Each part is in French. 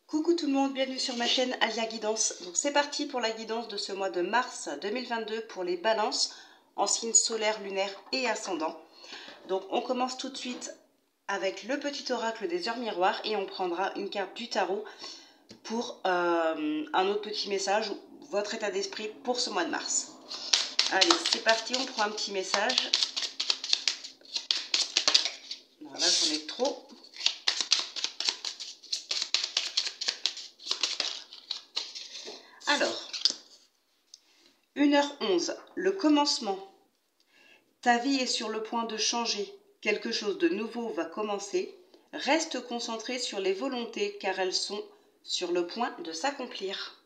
Coucou tout le monde, bienvenue sur ma chaîne Alia Guidance. Donc c'est parti pour la guidance de ce mois de mars 2022 pour les balances en signe solaire, lunaire et ascendant. Donc on commence tout de suite avec le petit oracle des heures miroirs et on prendra une carte du tarot pour un autre petit message, votre état d'esprit pour ce mois de mars. Allez, c'est parti, on prend un petit message. Voilà, j'en ai trop. Alors, 1h11, le commencement. Ta vie est sur le point de changer. Quelque chose de nouveau va commencer. Reste concentré sur les volontés car elles sont sur le point de s'accomplir.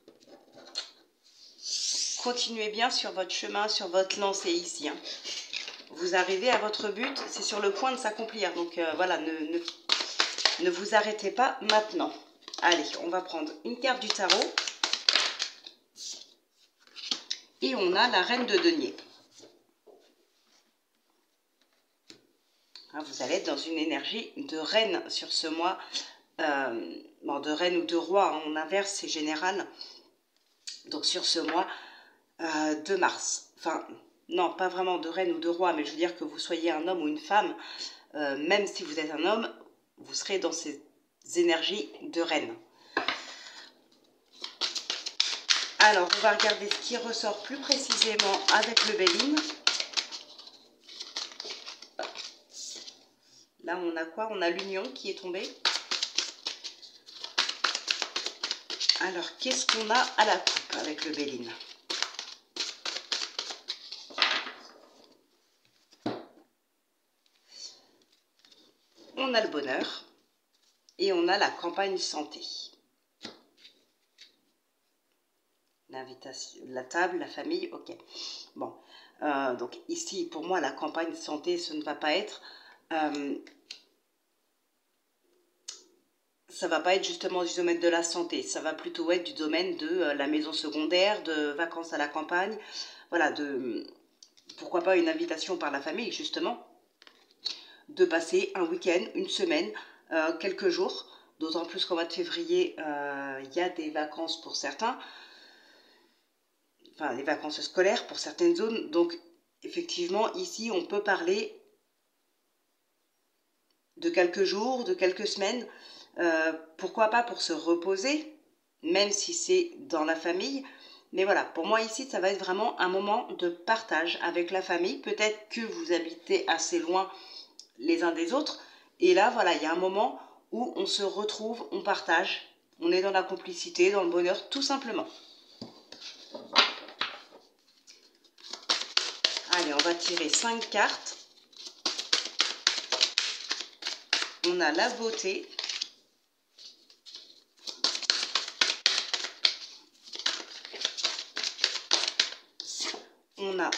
Continuez bien sur votre chemin, sur votre lancée ici. Vous arrivez à votre but, c'est sur le point de s'accomplir. Donc voilà, ne vous arrêtez pas maintenant. Allez, on va prendre une carte du tarot. Et on a la reine de denier. Vous allez être dans une énergie de reine sur ce mois. Bon, de reine ou de roi, on inverse, c'est général. Donc sur ce mois de mars. Enfin, non, pas vraiment de reine ou de roi, mais je veux dire que vous soyez un homme ou une femme. Même si vous êtes un homme, vous serez dans ces énergies de reine. Alors, on va regarder ce qui ressort plus précisément avec le Béline. Là, on a quoi? On a l'union qui est tombée. Alors, qu'est-ce qu'on a à la coupe avec le Béline? On a le bonheur et on a la campagne santé. L'invitation, la table, la famille, ok. Bon, donc ici, pour moi, la campagne santé, ce ne va pas être... ça va pas être justement du domaine de la santé, ça va plutôt être du domaine de la maison secondaire, de vacances à la campagne, voilà, pourquoi pas une invitation par la famille, justement, de passer un week-end, une semaine, quelques jours, d'autant plus qu'en mois de février, il y a des vacances pour certains, enfin les vacances scolaires pour certaines zones, donc effectivement ici on peut parler de quelques jours, de quelques semaines, pourquoi pas pour se reposer, même si c'est dans la famille, mais voilà, pour moi ici ça va être vraiment un moment de partage avec la famille, peut-être que vous habitez assez loin les uns des autres, et là voilà, il y a un moment où on se retrouve, on partage, on est dans la complicité, dans le bonheur, tout simplement. Allez, on va tirer 5 cartes. On a la beauté. On a,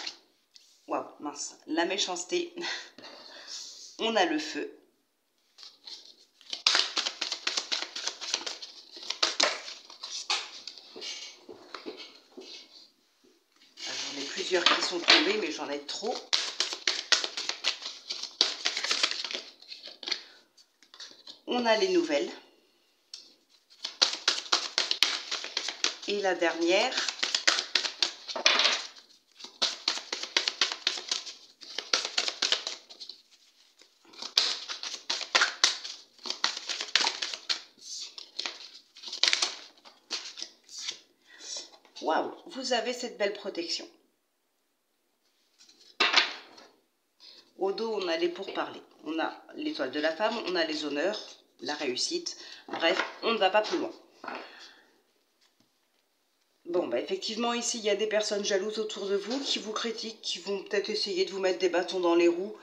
waouh, mince, la méchanceté. On a le feu. J'en ai plusieurs qui sont tombés, mais j'en ai trop. On a les nouvelles. Et la dernière, waouh, vous avez cette belle protection. Au dos, on a les pourparlers. On a l'étoile de la femme, on a les honneurs, la réussite. Bref, on ne va pas plus loin. Bon, bah effectivement, ici, il y a des personnes jalouses autour de vous qui vous critiquent, qui vont peut-être essayer de vous mettre des bâtons dans les roues.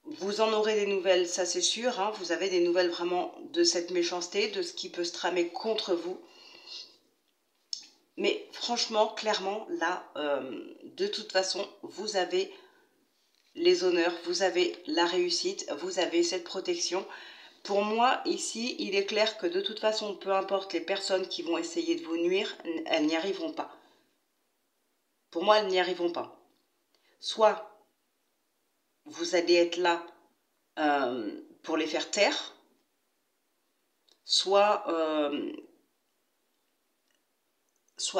Vous en aurez des nouvelles, ça c'est sûr. Hein. Vous avez des nouvelles vraiment de cette méchanceté, de ce qui peut se tramer contre vous. Mais franchement, clairement, là, de toute façon, vous avez les honneurs, vous avez la réussite, vous avez cette protection. Pour moi, ici, il est clair que de toute façon, peu importe les personnes qui vont essayer de vous nuire, elles n'y arriveront pas. Pour moi, elles n'y arriveront pas. Soit vous allez être là pour les faire taire, soit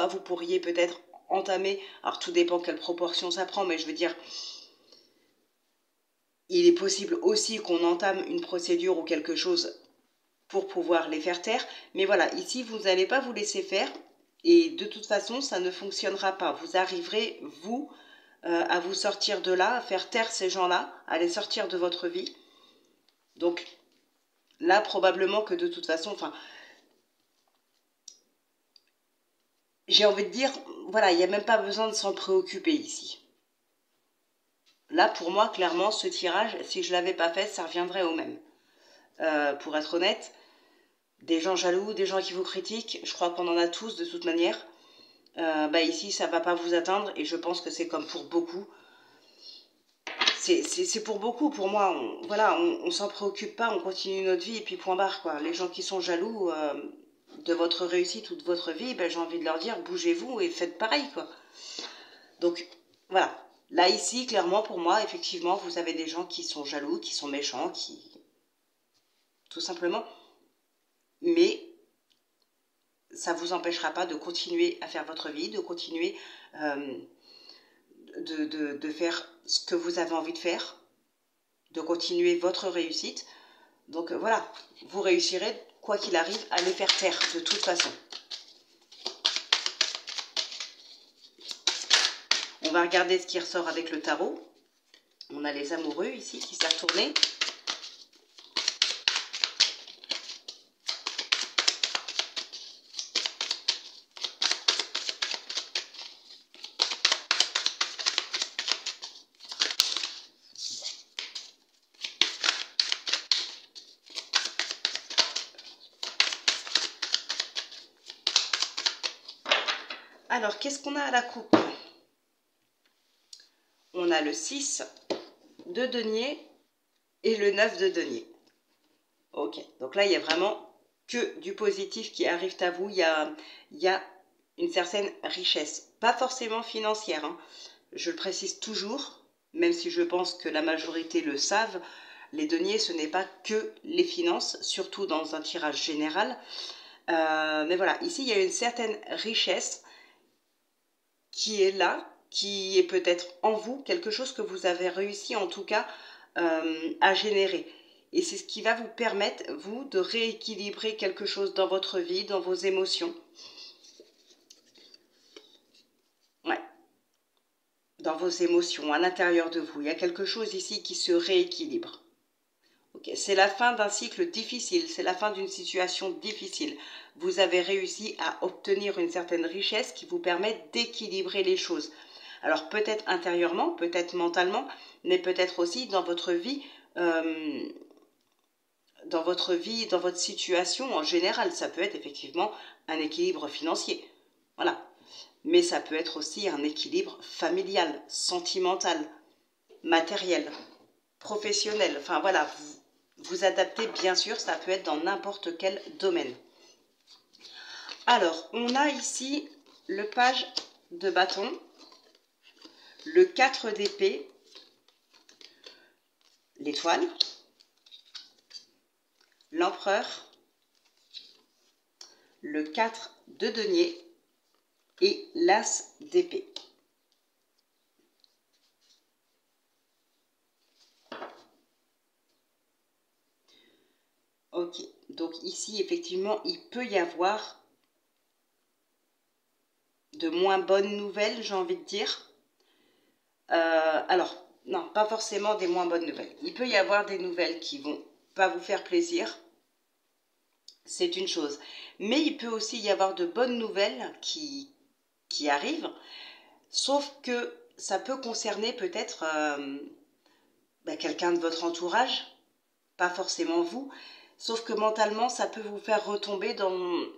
vous pourriez peut-être entamer, alors tout dépend quelle proportion ça prend, mais je veux dire, il est possible aussi qu'on entame une procédure ou quelque chose pour pouvoir les faire taire. Mais voilà, ici, vous n'allez pas vous laisser faire. Et de toute façon, ça ne fonctionnera pas. Vous arriverez, vous, à vous sortir de là, à faire taire ces gens-là, à les sortir de votre vie. Donc là, probablement que de toute façon, enfin, j'ai envie de dire, voilà, il n'y a même pas besoin de s'en préoccuper ici. Là, pour moi, clairement, ce tirage, si je ne l'avais pas fait, ça reviendrait au même. Pour être honnête, des gens jaloux, des gens qui vous critiquent, je crois qu'on en a tous de toute manière. Ici, ça ne va pas vous atteindre et je pense que c'est comme pour beaucoup. C'est pour beaucoup, pour moi. On s'en préoccupe pas, on continue notre vie et puis point barre, quoi. Les gens qui sont jaloux de votre réussite ou de votre vie, j'ai envie de leur dire, bougez-vous et faites pareil, quoi. Donc, voilà. Là, ici, clairement, pour moi, effectivement, vous avez des gens qui sont jaloux, qui sont méchants, tout simplement. Mais ça ne vous empêchera pas de continuer à faire votre vie, de continuer de faire ce que vous avez envie de faire, de continuer votre réussite. Donc voilà, vous réussirez, quoi qu'il arrive, à les faire taire de toute façon. On va regarder ce qui ressort avec le tarot. On a les amoureux ici qui s'est retourné. Alors, qu'est-ce qu'on a à la coupe? On a le 6 de denier et le 9 de denier. Ok, donc là, il y a vraiment que du positif qui arrive à vous. Il y a une certaine richesse, pas forcément financière, hein. Je le précise toujours, même si je pense que la majorité le savent, les deniers, ce n'est pas que les finances, surtout dans un tirage général. Mais voilà, ici, il y a une certaine richesse qui est là, qui est peut-être en vous, quelque chose que vous avez réussi en tout cas à générer. Et c'est ce qui va vous permettre, vous, de rééquilibrer quelque chose dans votre vie, dans vos émotions. Ouais. Dans vos émotions, à l'intérieur de vous. Il y a quelque chose ici qui se rééquilibre. Okay. C'est la fin d'un cycle difficile, c'est la fin d'une situation difficile. Vous avez réussi à obtenir une certaine richesse qui vous permet d'équilibrer les choses. Alors peut-être intérieurement, peut-être mentalement, mais peut-être aussi dans votre vie, dans votre situation en général. Ça peut être effectivement un équilibre financier. Voilà. Mais ça peut être aussi un équilibre familial, sentimental, matériel, professionnel. Enfin voilà, vous adaptez bien sûr, ça peut être dans n'importe quel domaine. Alors, on a ici le page de bâton, le 4 d'épée, l'étoile, l'empereur, le 4 de denier et l'as d'épée. Ok, donc ici, effectivement, il peut y avoir de moins bonnes nouvelles, j'ai envie de dire. Alors, non, pas forcément des moins bonnes nouvelles. Il peut y avoir des nouvelles qui vont pas vous faire plaisir. C'est une chose. Mais il peut aussi y avoir de bonnes nouvelles qui arrivent. Sauf que ça peut concerner peut-être quelqu'un de votre entourage. Pas forcément vous. Sauf que mentalement, ça peut vous faire retomber dans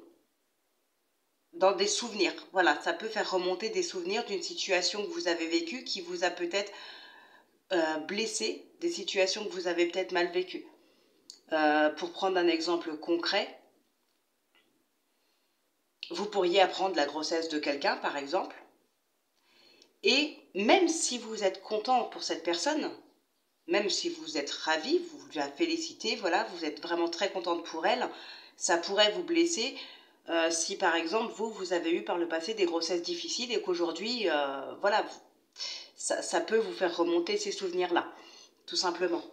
des souvenirs. Voilà, ça peut faire remonter des souvenirs d'une situation que vous avez vécue qui vous a peut-être blessé, des situations que vous avez peut-être mal vécues. Pour prendre un exemple concret, vous pourriez apprendre la grossesse de quelqu'un, par exemple, et même si vous êtes content pour cette personne, même si vous êtes ravi, vous la félicitez, voilà, vous êtes vraiment très contente pour elle, Ça pourrait vous blesser si par exemple vous avez eu par le passé des grossesses difficiles et qu'aujourd'hui, voilà, ça peut vous faire remonter ces souvenirs-là, tout simplement.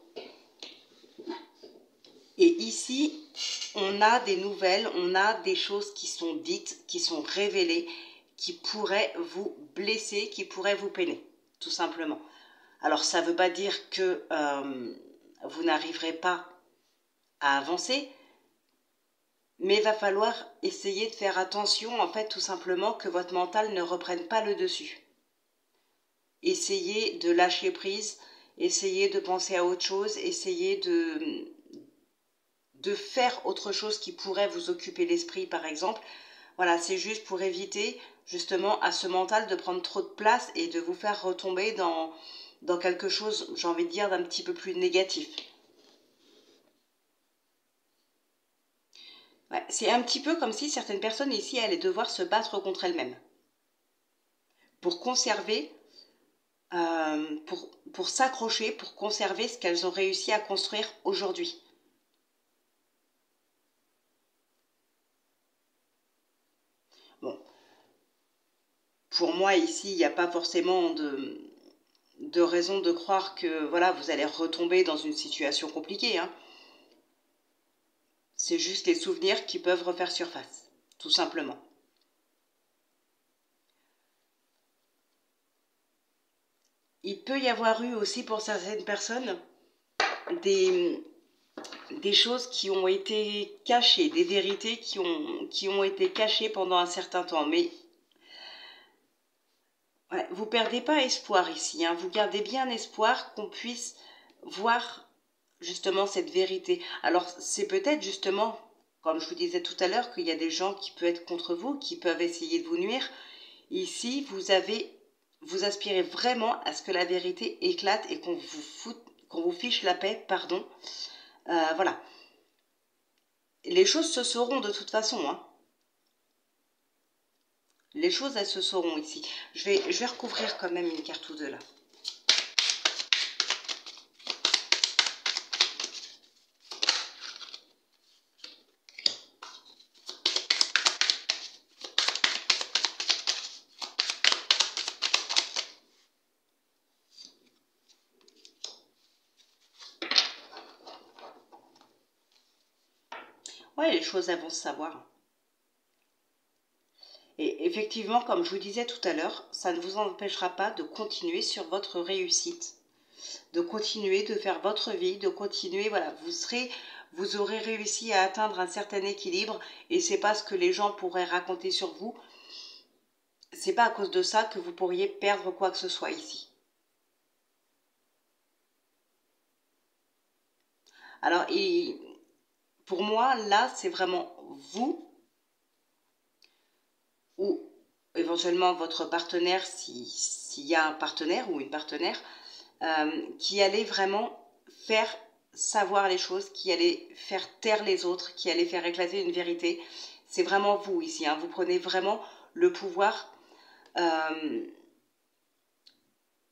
Et ici, on a des nouvelles, on a des choses qui sont dites, qui sont révélées, qui pourraient vous blesser, qui pourraient vous peiner, tout simplement. Alors, ça ne veut pas dire que vous n'arriverez pas à avancer, mais il va falloir essayer de faire attention, en fait, tout simplement, que votre mental ne reprenne pas le dessus. Essayez de lâcher prise, essayez de penser à autre chose, essayez de faire autre chose qui pourrait vous occuper l'esprit, par exemple. Voilà, c'est juste pour éviter, justement, à ce mental de prendre trop de place et de vous faire retomber dans quelque chose, j'ai envie de dire, d'un petit peu plus négatif. Ouais, c'est un petit peu comme si certaines personnes ici allaient devoir se battre contre elles-mêmes pour conserver, pour s'accrocher, pour conserver ce qu'elles ont réussi à construire aujourd'hui. Bon, pour moi ici, il n'y a pas forcément de raison de croire que voilà, vous allez retomber dans une situation compliquée, hein. C'est juste les souvenirs qui peuvent refaire surface, tout simplement. Il peut y avoir eu aussi pour certaines personnes des choses qui ont été cachées, des vérités qui ont été cachées pendant un certain temps. Mais ouais, vous ne perdez pas espoir ici, hein. Vous gardez bien espoir qu'on puisse voir justement cette vérité. Alors c'est peut-être justement, comme je vous disais tout à l'heure, qu'il y a des gens qui peuvent être contre vous, qui peuvent essayer de vous nuire. Ici, vous aspirez vraiment à ce que la vérité éclate et qu'on vous fiche la paix, pardon. Voilà. Les choses se sauront de toute façon, hein. Les choses, elles se sauront ici. Je vais recouvrir quand même une carte ou deux là. Ouais, les choses, elles vont se savoir. Et effectivement, comme je vous disais tout à l'heure, ça ne vous empêchera pas de continuer sur votre réussite, de continuer de faire votre vie, de continuer, voilà, vous aurez réussi à atteindre un certain équilibre et c'est pas ce que les gens pourraient raconter sur vous. C'est pas à cause de ça que vous pourriez perdre quoi que ce soit ici. Alors, pour moi, là, c'est vraiment vous ou éventuellement votre partenaire, s'il y a un partenaire ou une partenaire, qui allait vraiment faire savoir les choses, qui allait faire taire les autres, qui allait faire éclater une vérité. C'est vraiment vous ici, hein. Vous prenez vraiment le pouvoir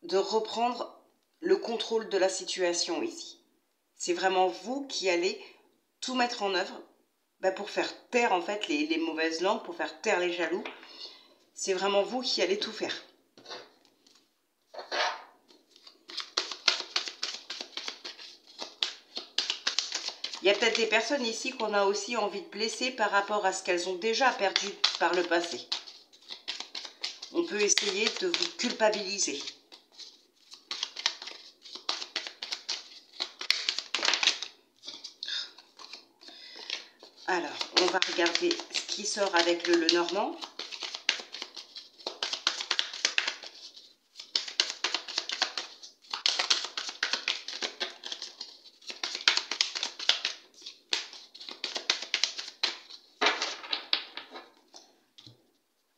de reprendre le contrôle de la situation ici. C'est vraiment vous qui allez tout mettre en œuvre pour faire taire en fait les mauvaises langues, pour faire taire les jaloux. C'est vraiment vous qui allez tout faire. Il y a peut-être des personnes ici qu'on a aussi envie de blesser par rapport à ce qu'elles ont déjà perdu par le passé. On peut essayer de vous culpabiliser. Alors, on va regarder ce qui sort avec le Normand.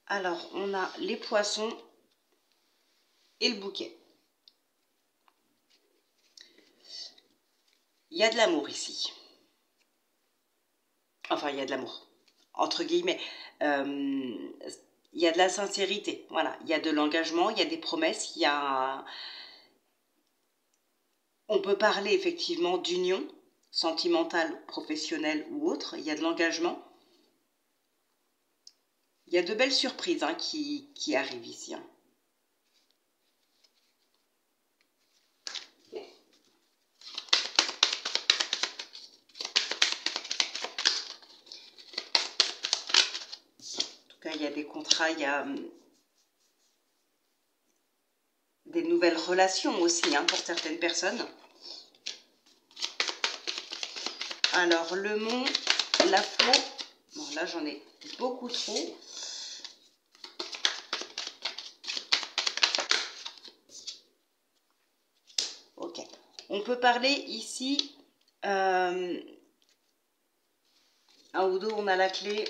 Alors, on a les poissons et le bouquet. Il y a de l'amour ici. Enfin, il y a de l'amour, entre guillemets. Il y a de la sincérité, voilà. Il y a de l'engagement, il y a des promesses, il y a... On peut parler effectivement d'union, sentimental, professionnel ou autre. Il y a de l'engagement. Il y a de belles surprises hein, qui arrivent ici. Hein. En tout cas, il y a des contrats, il y a des nouvelles relations aussi hein, pour certaines personnes. Alors, le mont, la flot, bon là j'en ai beaucoup trop. Ok, on peut parler ici, un ou deux, on a la clé.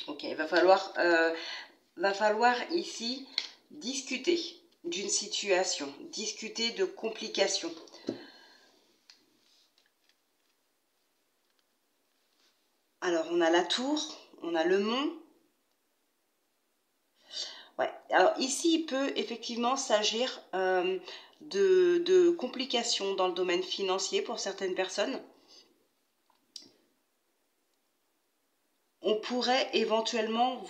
Ok, il va falloir ici discuter d'une situation, discuter de complications. Alors, on a la tour, on a le mont. Ouais. Alors, ici, il peut effectivement s'agir de complications dans le domaine financier pour certaines personnes. On pourrait éventuellement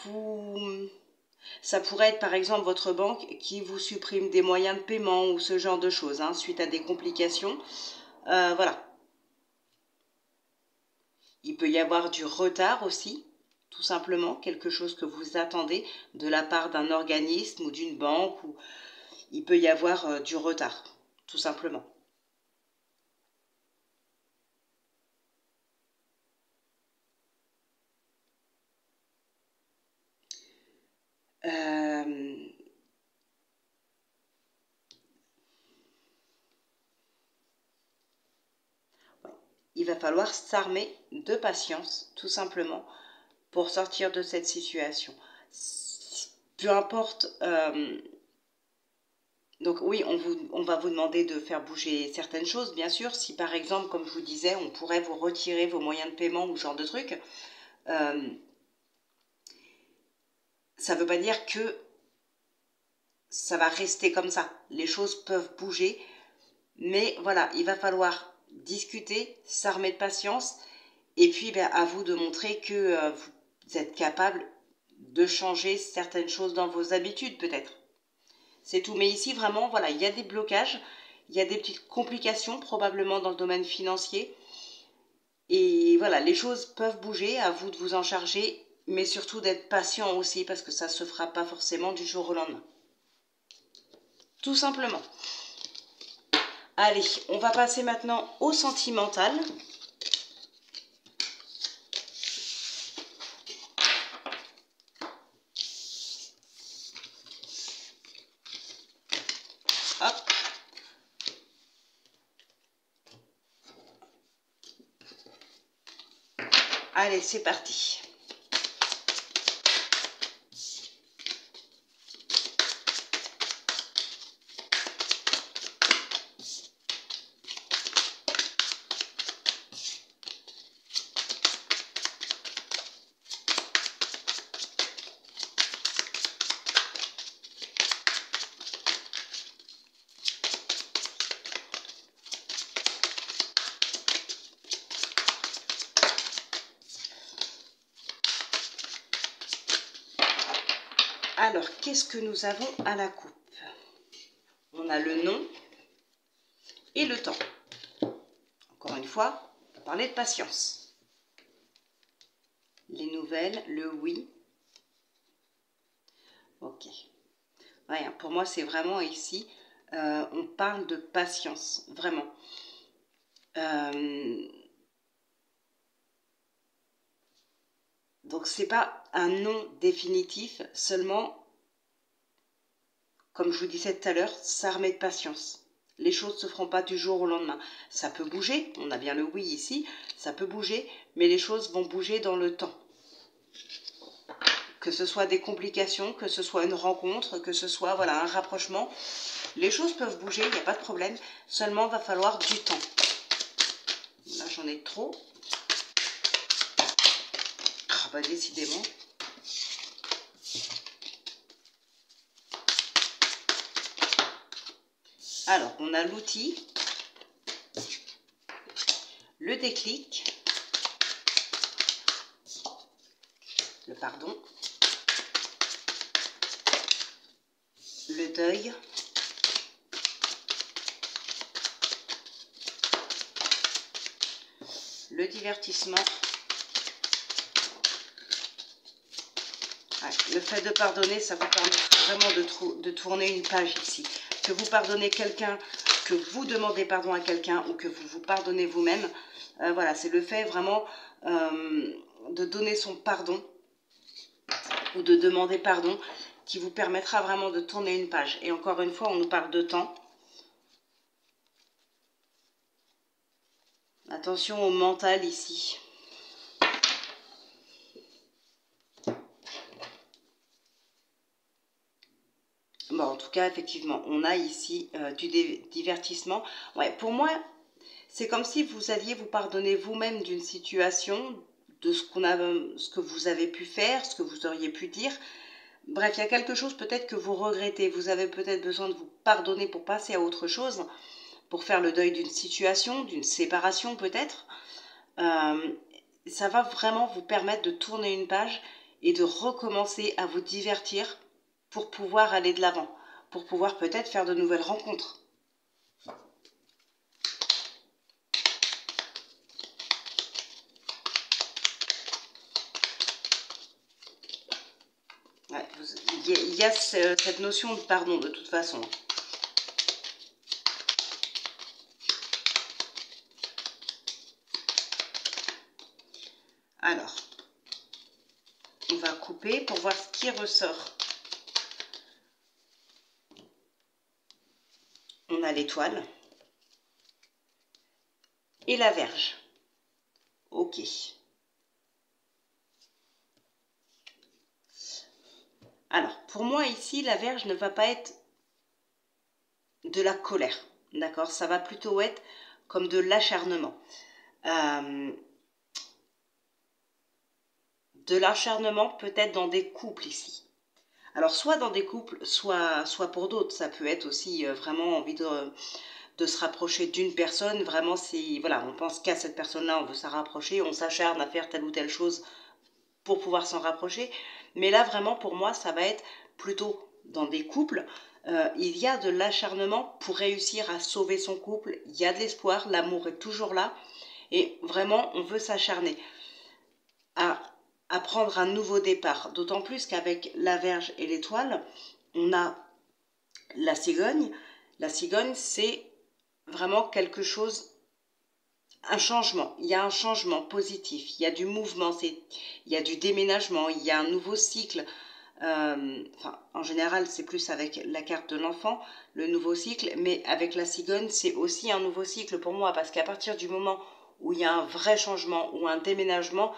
ça pourrait être par exemple votre banque qui vous supprime des moyens de paiement ou ce genre de choses, hein, suite à des complications. Voilà. Il peut y avoir du retard aussi, tout simplement, quelque chose que vous attendez de la part d'un organisme ou d'une banque. Il peut y avoir du retard, tout simplement. Il va falloir s'armer de patience, tout simplement, pour sortir de cette situation. Peu importe. Donc oui, on va vous demander de faire bouger certaines choses, bien sûr. Si par exemple, comme je vous disais, on pourrait vous retirer vos moyens de paiement ou ce genre de trucs, ça ne veut pas dire que ça va rester comme ça. Les choses peuvent bouger, mais voilà, il va falloir discuter, s'armer de patience, et puis ben, à vous de montrer que vous êtes capable de changer certaines choses dans vos habitudes peut-être. C'est tout. Mais ici, vraiment, voilà, il y a des blocages, il y a des petites complications probablement dans le domaine financier. Et voilà, les choses peuvent bouger, à vous de vous en charger, mais surtout d'être patient aussi, parce que ça ne se fera pas forcément du jour au lendemain. Tout simplement. Allez, on va passer maintenant au sentimental. Hop. Allez, c'est parti. Alors, qu'est-ce que nous avons à la coupe? On a le nom et le temps. Encore une fois, on va parler de patience. Les nouvelles, le oui. Ok. Ouais, pour moi, c'est vraiment ici, on parle de patience, vraiment. Donc, c'est pas un non définitif, seulement, comme je vous disais tout à l'heure, s'armer de patience. Les choses ne se feront pas du jour au lendemain. Ça peut bouger, on a bien le oui ici, ça peut bouger, mais les choses vont bouger dans le temps. Que ce soit des complications, que ce soit une rencontre, que ce soit voilà, un rapprochement, les choses peuvent bouger, il n'y a pas de problème, seulement il va falloir du temps. Là j'en ai trop. Ah bah décidément. Alors on a l'outil. le déclic, le pardon, le deuil, le divertissement. Ouais, le fait de pardonner, ça vous permet vraiment de tourner une page ici. Que vous pardonnez quelqu'un, que vous demandez pardon à quelqu'un ou que vous vous pardonnez vous-même. Voilà, c'est le fait vraiment de donner son pardon ou de demander pardon qui vous permettra vraiment de tourner une page. Et encore une fois, on nous parle de temps. Attention au mental ici. Bon, en tout cas, effectivement, on a ici du divertissement. Ouais, pour moi, c'est comme si vous alliez vous pardonner vous-même d'une situation, de ce que vous avez pu faire, ce que vous auriez pu dire. Bref, il y a quelque chose peut-être que vous regrettez. Vous avez peut-être besoin de vous pardonner pour passer à autre chose, pour faire le deuil d'une situation, d'une séparation peut-être. Ça va vraiment vous permettre de tourner une page et de recommencer à vous divertir pour pouvoir aller de l'avant, pour pouvoir peut-être faire de nouvelles rencontres. Ouais, il y a cette notion de pardon de toute façon. Alors, on va couper pour voir ce qui ressort. On a l'étoile et la Vierge. Ok. Alors, pour moi ici, la Vierge ne va pas être de la colère, d'accord? Ça va plutôt être comme de l'acharnement. De l'acharnement peut-être dans des couples ici. Alors, soit dans des couples, soit pour d'autres. Ça peut être aussi vraiment envie de se rapprocher d'une personne. Vraiment, si voilà, on pense qu'à cette personne-là, on veut s'en rapprocher, on s'acharne à faire telle ou telle chose pour pouvoir s'en rapprocher. Mais là, vraiment, pour moi, ça va être plutôt dans des couples. Il y a de l'acharnement pour réussir à sauver son couple. Il y a de l'espoir, l'amour est toujours là. Et vraiment, on veut s'acharner à prendre un nouveau départ. D'autant plus qu'avec la Vierge et l'étoile, on a la cigogne. La cigogne, c'est vraiment quelque chose, un changement. Il y a un changement positif, il y a du mouvement, il y a du déménagement, il y a un nouveau cycle. Enfin, en général, c'est plus avec la carte de l'enfant, le nouveau cycle, mais avec la cigogne, c'est aussi un nouveau cycle pour moi, parce qu'à partir du moment où il y a un vrai changement ou un déménagement,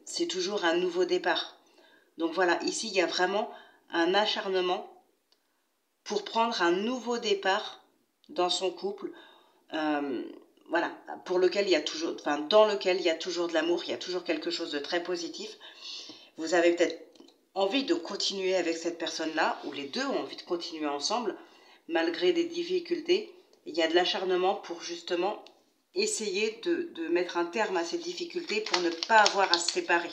c'est toujours un nouveau départ. Donc voilà, ici, il y a vraiment un acharnement pour prendre un nouveau départ dans son couple, voilà, pour lequel il y a toujours, enfin, dans lequel il y a toujours de l'amour, il y a toujours quelque chose de très positif. Vous avez peut-être envie de continuer avec cette personne-là, ou les deux ont envie de continuer ensemble, malgré des difficultés. Il y a de l'acharnement pour justement essayer de mettre un terme à ces difficultés pour ne pas avoir à se séparer.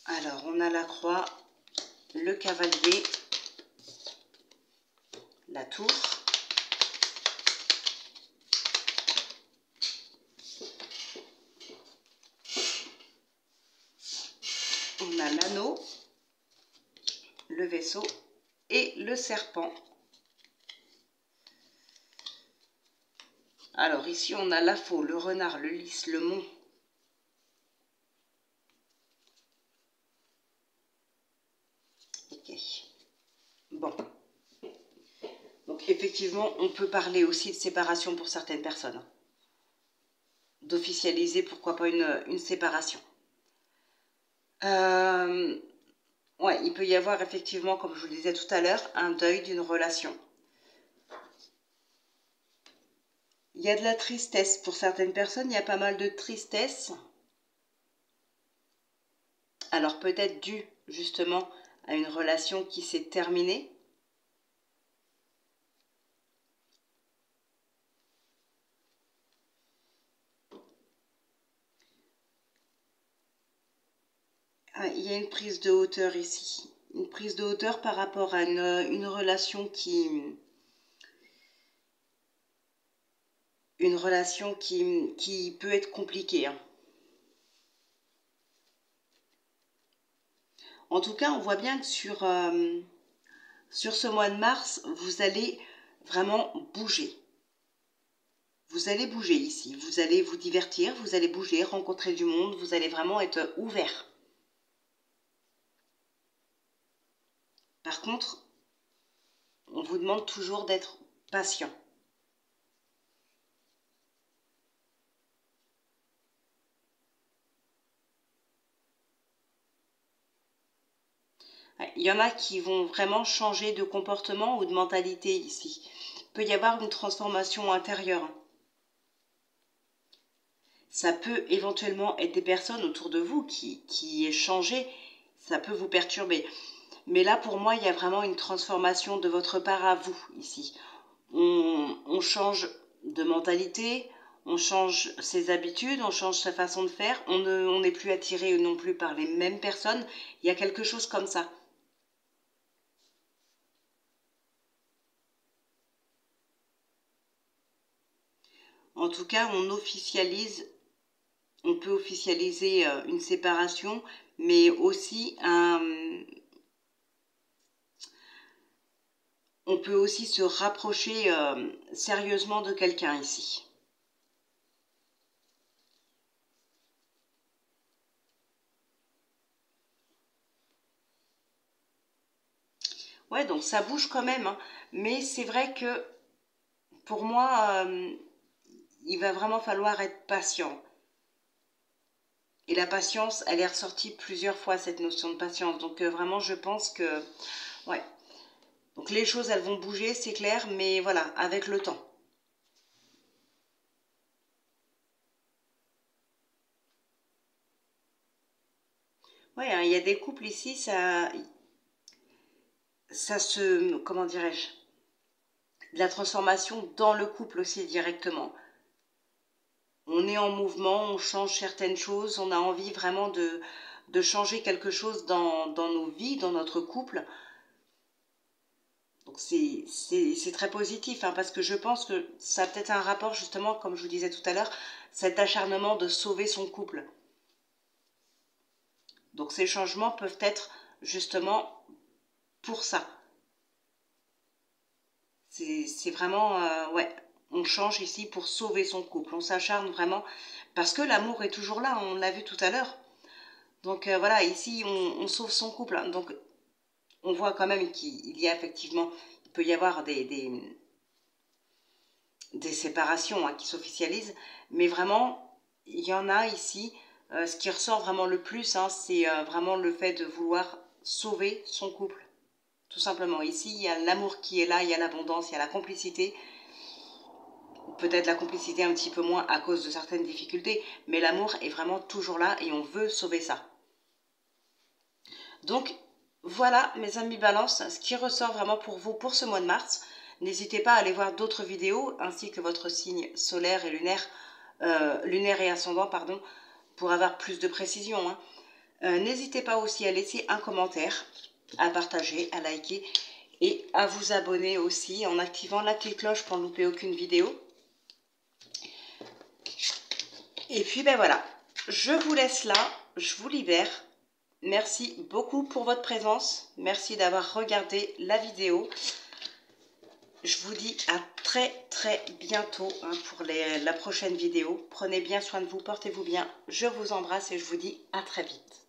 Alors, on a la croix, le cavalier, la tour. On a l'anneau, le vaisseau et le serpent. Alors ici, on a la faux, le renard, le lys, le mont. Ok. Bon. Donc effectivement, on peut parler aussi de séparation pour certaines personnes. D'officialiser, pourquoi pas, une séparation. Ouais, il peut y avoir effectivement, comme je vous le disais tout à l'heure, un deuil d'une relation. Il y a de la tristesse. Pour certaines personnes, il y a pas mal de tristesse. Alors peut-être dû justement à une relation qui s'est terminée. Il y a une prise de hauteur ici. Une prise de hauteur par rapport à une relation qui peut être compliquée. Hein. En tout cas, on voit bien que sur ce mois de mars, vous allez vraiment bouger. Vous allez bouger ici. Vous allez vous divertir, vous allez bouger, rencontrer du monde. Vous allez vraiment être ouvert. Par contre, on vous demande toujours d'être patient. Il y en a qui vont vraiment changer de comportement ou de mentalité ici. Il peut y avoir une transformation intérieure. Ça peut éventuellement être des personnes autour de vous qui aient changé. Ça peut vous perturber. Mais là, pour moi, il y a vraiment une transformation de votre part à vous ici. On change de mentalité, on change ses habitudes, on change sa façon de faire. On n'est plus attiré non plus par les mêmes personnes. Il y a quelque chose comme ça. En tout cas, on peut officialiser une séparation, mais aussi on peut aussi se rapprocher sérieusement de quelqu'un ici. Ouais, donc ça bouge quand même, hein. Mais c'est vrai que pour moi, il va vraiment falloir être patient. Et la patience, elle est ressortie plusieurs fois, cette notion de patience. Donc vraiment, je pense que, ouais. Donc les choses, elles vont bouger, c'est clair, mais voilà, avec le temps. Ouais, hein, il y a des couples ici, ça se, comment dirais-je, de la transformation dans le couple aussi directement. On est en mouvement, on change certaines choses, on a envie vraiment de changer quelque chose dans nos vies, dans notre couple. Donc c'est très positif, hein, parce que je pense que ça a peut-être un rapport justement, comme je vous disais tout à l'heure, cet acharnement de sauver son couple. Donc ces changements peuvent être justement pour ça. C'est vraiment, ouais, on change ici pour sauver son couple. On s'acharne vraiment parce que l'amour est toujours là, on l'a vu tout à l'heure. Donc voilà, ici on sauve son couple. Hein. Donc on voit quand même qu'il y a effectivement, il peut y avoir des séparations hein, qui s'officialisent, mais vraiment, il y en a ici. Ce qui ressort vraiment le plus, hein, c'est vraiment le fait de vouloir sauver son couple. Tout simplement. Ici, il y a l'amour qui est là, il y a l'abondance, il y a la complicité. Peut-être la complicité un petit peu moins à cause de certaines difficultés, mais l'amour est vraiment toujours là et on veut sauver ça. Donc, voilà mes amis Balance, ce qui ressort vraiment pour vous pour ce mois de mars. N'hésitez pas à aller voir d'autres vidéos ainsi que votre signe solaire et lunaire, lunaire et ascendant, pardon, pour avoir plus de précision. Hein. N'hésitez pas aussi à laisser un commentaire, à partager, à liker et à vous abonner aussi en activant la petite cloche pour ne louper aucune vidéo. Et puis ben voilà, je vous laisse là, je vous libère. Merci beaucoup pour votre présence. Merci d'avoir regardé la vidéo. Je vous dis à très très bientôt hein, pour la prochaine vidéo. Prenez bien soin de vous, portez-vous bien. Je vous embrasse et je vous dis à très vite.